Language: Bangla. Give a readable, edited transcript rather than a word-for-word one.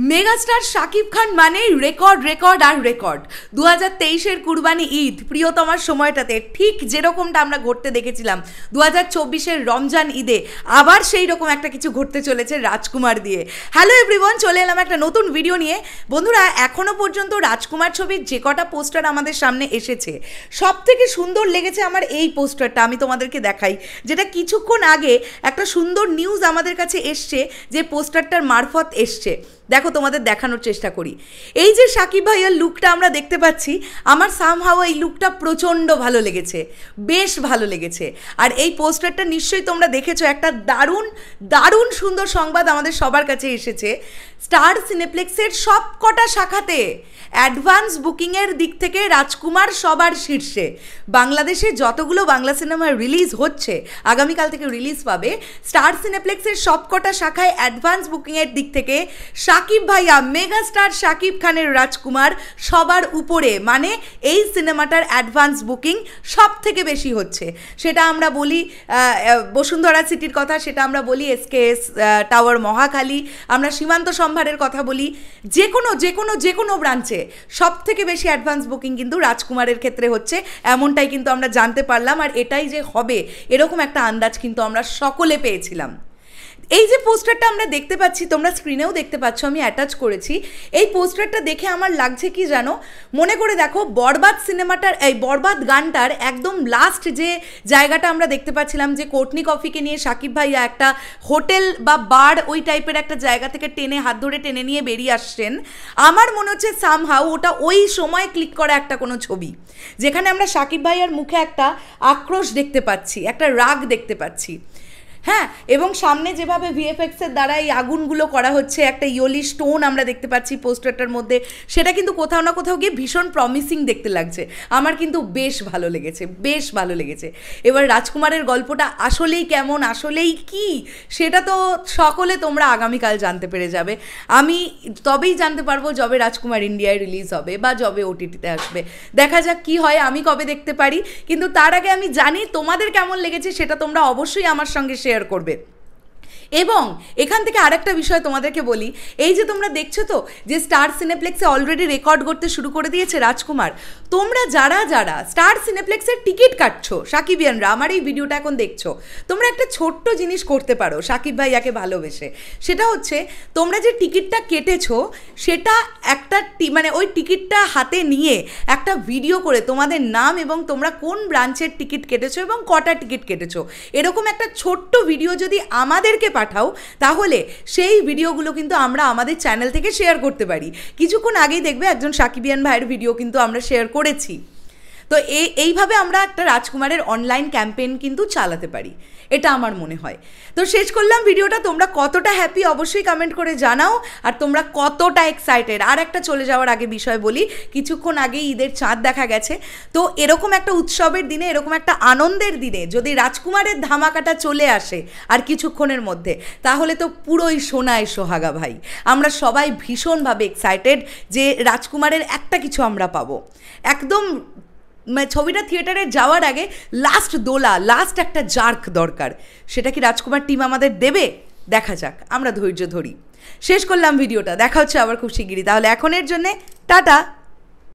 মেগাস্টার শাকিব খান মানে রেকর্ড রেকর্ড আর রেকর্ড। 2023-এর কুরবানি ঈদ প্রিয়তমার সময়টাতে ঠিক যেরকমটা আমরা ঘটতে দেখেছিলাম 2024-এর রমজান ঈদে, আবার সেই রকম একটা কিছু ঘটতে চলেছে রাজকুমার দিয়ে। হ্যালো এভরিওয়ান, চলে এলাম একটা নতুন ভিডিও নিয়ে। বন্ধুরা, এখনও পর্যন্ত রাজকুমার ছবির যে কটা পোস্টার আমাদের সামনে এসেছে, সব থেকে সুন্দর লেগেছে আমার এই পোস্টারটা। আমি তোমাদেরকে দেখাই, যেটা কিছুক্ষণ আগে একটা সুন্দর নিউজ আমাদের কাছে এসছে, যে পোস্টারটার মারফত এসছে। দেখো, তোমাদের দেখানোর চেষ্টা করি। এই যে শাকিব ভাইয়ার লুকটা আমরা দেখতে পাচ্ছি, আমার সামহাও এই লুকটা প্রচণ্ড ভালো লেগেছে, বেশ ভালো লেগেছে। আর এই পোস্টারটা নিশ্চয়ই তোমরা দেখেছো। একটা দারুণ দারুণ সুন্দর সংবাদ আমাদের সবার কাছে এসেছে। স্টার সিনেপ্লেক্সের সব কটা শাখাতে অ্যাডভান্স বুকিংয়ের দিক থেকে রাজকুমার সবার শীর্ষে। বাংলাদেশে যতগুলো বাংলা সিনেমা রিলিজ হচ্ছে, আগামীকাল থেকে রিলিজ পাবে, স্টার সিনেপ্লেক্সের সব কটা শাখায় অ্যাডভান্স বুকিংয়ের দিক থেকে শাকিব ভাইয়া, মেগাস্টার শাকিব খানের রাজকুমার সবার উপরে। মানে এই সিনেমাটার অ্যাডভান্স বুকিং সব থেকে বেশি হচ্ছে। সেটা আমরা বলি বসুন্ধরা সিটির কথা, সেটা আমরা বলি SKS টাওয়ার মহাখালী, আমরা সীমান্ত সম্ভারের কথা বলি, যে কোনো ব্রাঞ্চে সব থেকে বেশি অ্যাডভান্স বুকিং কিন্তু রাজকুমারের ক্ষেত্রে হচ্ছে, এমনটাই কিন্তু আমরা জানতে পারলাম। আর এটাই যে হবে এরকম একটা আন্দাজ কিন্তু আমরা সকলে পেয়েছিলাম। এই যে পোস্টারটা আমরা দেখতে পাচ্ছি, তোমরা স্ক্রিনেও দেখতে পাচ্ছ, আমি অ্যাটাচ করেছি। এই পোস্টারটা দেখে আমার লাগছে কি জানো, মনে করে দেখো বরবাদ সিনেমাটার, এই বরবাদ গানটার একদম লাস্ট যে জায়গাটা আমরা দেখতে পাচ্ছিলাম, যে কোর্টনি কফিকে নিয়ে শাকিব ভাইয়া একটা হোটেল বা বার ওই টাইপের একটা জায়গা থেকে টেনে, হাত ধরে টেনে নিয়ে বেরিয়ে আসছেন। আমার মনে হচ্ছে সামহাউ ওটা ওই সময় ক্লিক করা একটা কোনো ছবি, যেখানে আমরা শাকিব ভাইয়ার মুখে একটা আক্রোশ দেখতে পাচ্ছি, একটা রাগ দেখতে পাচ্ছি। হ্যাঁ, এবং সামনে যেভাবে VFX-এর দ্বারা এই আগুনগুলো করা হচ্ছে, একটা ইয়োলি স্টোন আমরা দেখতে পাচ্ছি পোস্টারটার মধ্যে, সেটা কিন্তু কোথাও না কোথাও গিয়ে ভীষণ প্রমিসিং দেখতে লাগছে। আমার কিন্তু বেশ ভালো লেগেছে, বেশ ভালো লেগেছে। এবার রাজকুমারের গল্পটা আসলেই কেমন, আসলেই কি, সেটা তো সকলে তোমরা আগামীকাল জানতে পেরে যাবে। আমি তবেই জানতে পারবো যবে রাজকুমার ইন্ডিয়ায় রিলিজ হবে বা যবে OTT-তে আসবে। দেখা যাক কি হয়, আমি কবে দেখতে পারি। কিন্তু তার আগে আমি জানি তোমাদের কেমন লেগেছে, সেটা তোমরা অবশ্যই আমার সঙ্গে শেয়ার করবে। এবং এখান থেকে আরেকটা বিষয় তোমাদেরকে বলি, এই যে তোমরা দেখছো তো যে স্টার সিনেপ্লেক্সে অলরেডি রেকর্ড করতে শুরু করে দিয়েছে রাজকুমার। তোমরা যারা যারা স্টার সিনেপ্লেক্সের টিকিট কাটছো, সাকিবিয়ানরা আমার এই ভিডিওটা এখন দেখছো, তোমরা একটা ছোট্ট জিনিস করতে পারো শাকিব ভাইয়াকে ভালোবেসে। সেটা হচ্ছে, তোমরা যে টিকিটটা কেটেছো সেটা একটা মানে ওই টিকিটটা হাতে নিয়ে একটা ভিডিও করে তোমাদের নাম এবং তোমরা কোন ব্রাঞ্চের টিকিট কেটেছো এবং কটা টিকিট কেটেছো, এরকম একটা ছোট্ট ভিডিও যদি আমাদেরকে পাঠাও, তাহলে সেই ভিডিওগুলো কিন্তু আমরা আমাদের চ্যানেল থেকে শেয়ার করতে পারি। কিছুক্ষণ আগেই দেখবে একজন সাকিবিয়ান ভাইয়ের ভিডিও কিন্তু আমরা শেয়ার করেছি। তো এইভাবে আমরা একটা রাজকুমারের অনলাইন ক্যাম্পেইন কিন্তু চালাতে পারি, এটা আমার মনে হয়। তো শেষ করলাম ভিডিওটা। তোমরা কতটা হ্যাপি অবশ্যই কমেন্ট করে জানাও, আর তোমরা কতটা এক্সাইটেড। আর একটা চলে যাওয়ার আগে বিষয় বলি, কিছুক্ষণ আগেই ঈদের চাঁদ দেখা গেছে। তো এরকম একটা উৎসবের দিনে, এরকম একটা আনন্দের দিনে যদি রাজকুমারের ধামাকাটা চলে আসে আর কিছুক্ষণের মধ্যে, তাহলে তো পুরোই সোনায় সোহাগা ভাই। আমরা সবাই ভীষণভাবে এক্সাইটেড যে রাজকুমারের একটা কিছু আমরা পাবো। একদম ছবিটা থিয়েটারে যাওয়ার আগে লাস্ট দোলা, লাস্ট একটা জার্ক দরকার। সেটা কি রাজকুমার টিম আমাদের দেবে? দেখা যাক, আমরা ধৈর্য ধরি। শেষ করলাম ভিডিওটা, দেখা হচ্ছে আবার খুব শিগগিরই। তাহলে এখনের জন্যে টাটা।